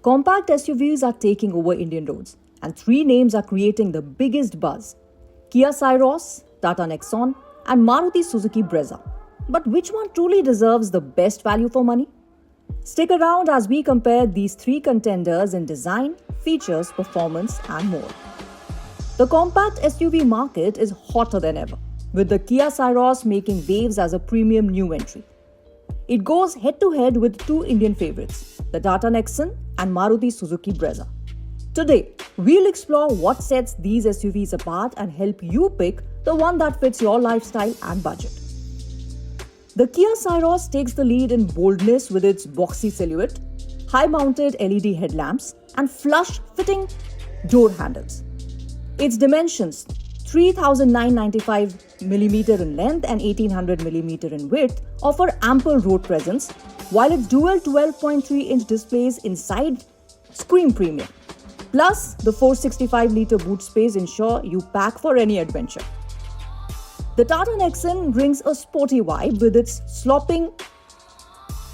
Compact SUVs are taking over Indian roads, and three names are creating the biggest buzz: Kia Syros, Tata Nexon, and Maruti Suzuki Brezza. But which one truly deserves the best value for money? Stick around as we compare these three contenders in design, features, performance, and more. The compact SUV market is hotter than ever, with the Kia Syros making waves as a premium new entry. It goes head-to-head with two Indian favorites, the Tata Nexon and Maruti Suzuki Brezza. Today, we'll explore what sets these SUVs apart and help you pick the one that fits your lifestyle and budget. The Kia Syros takes the lead in boldness with its boxy silhouette, high-mounted LED headlamps, and flush-fitting door handles. Its dimensions, 3,995mm in length and 1,800mm in width, offer ample road presence, while its dual 12.3-inch displays inside scream premium. Plus, the 465-litre boot space ensure you pack for any adventure. The Tata Nexon brings a sporty vibe with its sloping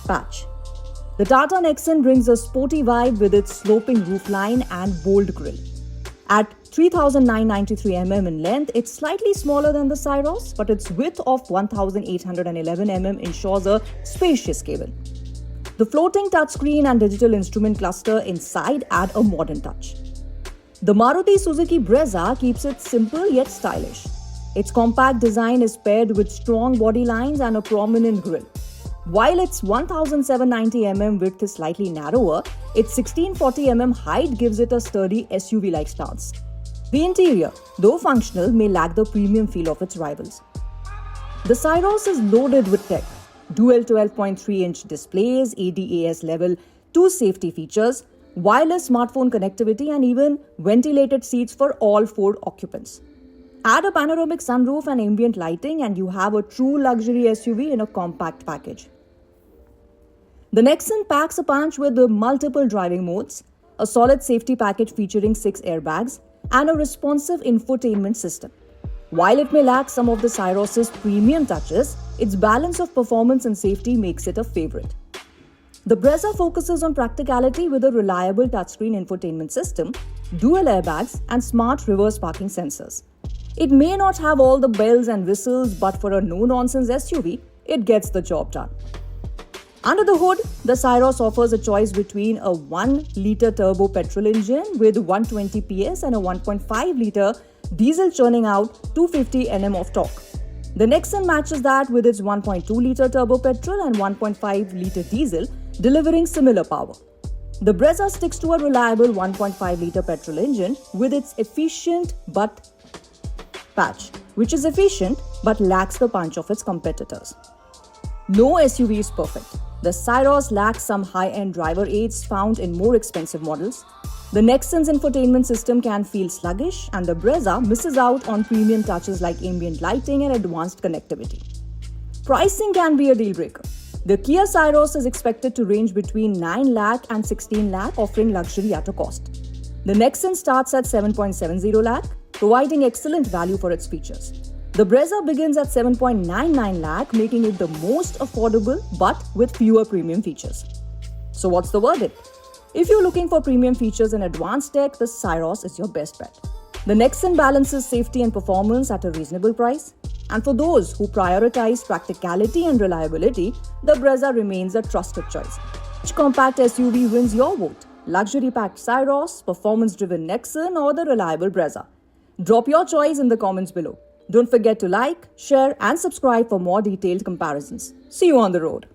patch. The Tata Nexon brings a sporty vibe with its sloping roofline and bold grille. At 3,993mm in length, it's slightly smaller than the Syros, but its width of 1,811mm ensures a spacious cabin. The floating touchscreen and digital instrument cluster inside add a modern touch. The Maruti Suzuki Brezza keeps it simple yet stylish. Its compact design is paired with strong body lines and a prominent grille. While its 1,790mm width is slightly narrower, its 1,640mm height gives it a sturdy SUV-like stance. The interior, though functional, may lack the premium feel of its rivals. The Syros is loaded with tech: dual 12.3-inch displays, ADAS Level 2 safety features, wireless smartphone connectivity, and even ventilated seats for all four occupants. Add a panoramic sunroof and ambient lighting and you have a true luxury SUV in a compact package. The Nexon packs a punch with the multiple driving modes, a solid safety package featuring 6 airbags, and a responsive infotainment system. While it may lack some of the Syros' premium touches, its balance of performance and safety makes it a favorite. The Brezza focuses on practicality with a reliable touchscreen infotainment system, dual airbags, and smart reverse parking sensors. It may not have all the bells and whistles, but for a no-nonsense SUV, it gets the job done. Under the hood, the Syros offers a choice between a 1-litre turbo petrol engine with 120 PS and a 1.5-litre diesel churning out 250 Nm of torque. The Nexon matches that with its 1.2-litre turbo petrol and 1.5-litre diesel, delivering similar power. The Brezza sticks to a reliable 1.5-litre petrol engine with its efficient but lacks the punch of its competitors. No SUV is perfect. The Syros lacks some high-end driver aids found in more expensive models. The Nexon's infotainment system can feel sluggish, and the Brezza misses out on premium touches like ambient lighting and advanced connectivity. Pricing can be a deal breaker. The Kia Syros is expected to range between 9 lakh and 16 lakh, offering luxury at a cost. The Nexon starts at 7.70 lakh, providing excellent value for its features. The Brezza begins at 7.99 lakh, making it the most affordable but with fewer premium features. So what's the verdict? If you're looking for premium features and advanced tech, the Syros is your best bet. The Nexon balances safety and performance at a reasonable price. And for those who prioritize practicality and reliability, the Brezza remains a trusted choice. Which compact SUV wins your vote? Luxury-packed Syros, performance-driven Nexon, or the reliable Brezza? Drop your choice in the comments below. Don't forget to like, share, and subscribe for more detailed comparisons. See you on the road.